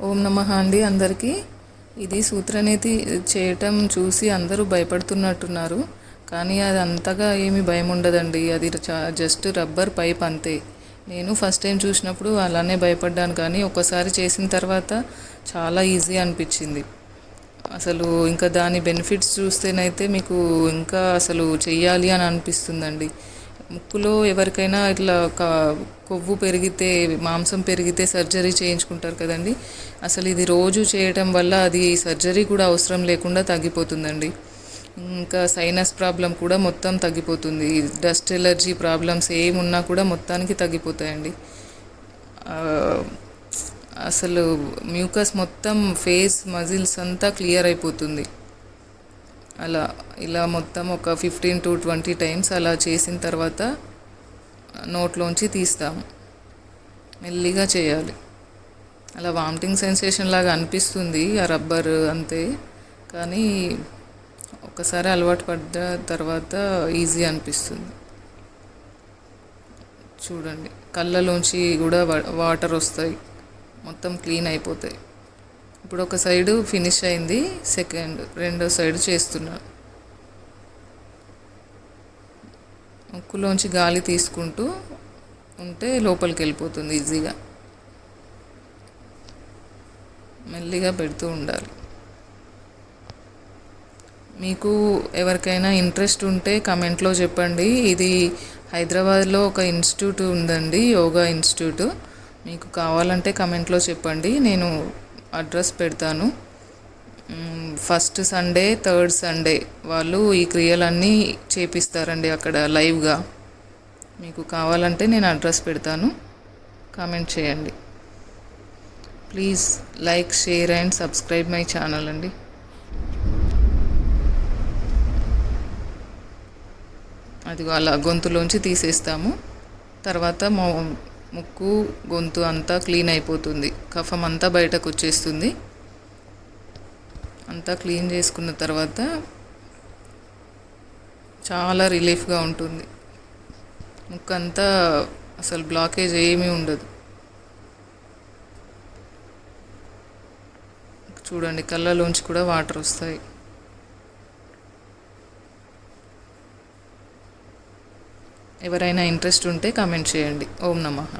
ఓం నమః అండి అందరికీ. ఇది సూత్రనేతి చేయటం చూసి అందరూ భయపడుతున్నట్టున్నారు. కానీ అది అంతగా ఏమీ భయం ఉండదండి. అది జస్ట్ రబ్బర్ పైప్ అంతే. నేను ఫస్ట్ టైం చూసినప్పుడు అలానే భయపడ్డాను, కానీ ఒకసారి చేసిన తర్వాత చాలా ఈజీ అనిపించింది. అసలు ఇంకా దాని బెనిఫిట్స్ చూస్తేనైతే మీకు ఇంకా అసలు చెయ్యాలి అని అనిపిస్తుందండి. ముక్కులో ఎవరికైనా ఇట్లా కొవ్వు పెరిగితే, మాంసం పెరిగితే సర్జరీ చేయించుకుంటారు కదండి. అసలు ఇది రోజు చేయటం వల్ల అది సర్జరీ కూడా అవసరం లేకుండా తగ్గిపోతుందండి. ఇంకా సైనస్ ప్రాబ్లం కూడా మొత్తం తగ్గిపోతుంది. డస్ట్ ఎలర్జీ ప్రాబ్లమ్స్ ఏమున్నా కూడా మొత్తానికి తగ్గిపోతాయండి. అసలు మ్యూకస్ మొత్తం ఫేస్ మజిల్స్ అంతా క్లియర్ అయిపోతుంది. ఇలా మొత్తం ఒక 15 to 20 టైమ్స్ అలా చేసిన తర్వాత నోట్లోంచి తీస్తాము. మెల్లిగా చేయాలి. అలా వామిటింగ్ సెన్సేషన్ లాగా అనిపిస్తుంది ఆ రబ్బర్ అంతే, కానీ ఒకసారి అలవాటు పడ్డ తర్వాత ఈజీ అనిపిస్తుంది. చూడండి, కళ్ళలోంచి కూడా వాటర్ వస్తాయి, మొత్తం క్లీన్ అయిపోతాయి. ఇప్పుడు ఒక సైడు ఫినిష్ అయింది, రెండో సైడు చేస్తున్నాను. ముక్కులోంచి గాలి తీసుకుంటూ ఉంటే లోపలికి వెళ్ళిపోతుంది ఈజీగా. మెల్లిగా పెడుతూ ఉండాలి. మీకు ఎవరికైనా ఇంట్రెస్ట్ ఉంటే కమెంట్లో చెప్పండి. ఇది హైదరాబాద్లో ఒక ఇన్స్టిట్యూట్ ఉందండి, యోగా ఇన్స్టిట్యూట్. మీకు కావాలంటే కమెంట్లో చెప్పండి, నేను అడ్రస్ పెడతాను. ఫస్ట్ సండే, థర్డ్ సండే వాళ్ళు ఈ క్రియలన్నీ చేపిస్తారండి అక్కడ లైవ్గా. మీకు కావాలంటే నేను అడ్రస్ పెడతాను, కామెంట్ చేయండి. Please like, share and subscribe my channel అండి. అది అలా గొంతులోంచి తీసేస్తాము. తర్వాత ముక్కు, గొంతు అంతా క్లీన్ అయిపోతుంది. కఫం అంతా బయటకు వచ్చేస్తుంది. అంతా క్లీన్ చేసుకున్న తర్వాత చాలా రిలీఫ్గా ఉంటుంది. ముక్కు అంతా అసలు బ్లాకేజ్ ఏమీ ఉండదు. చూడండి, కళ్ళలోంచి కూడా వాటర్ వస్తాయి. ఎవరైనా ఇంట్రెస్ట్ ఉంటే కామెంట్ చేయండి. ఓం నమః.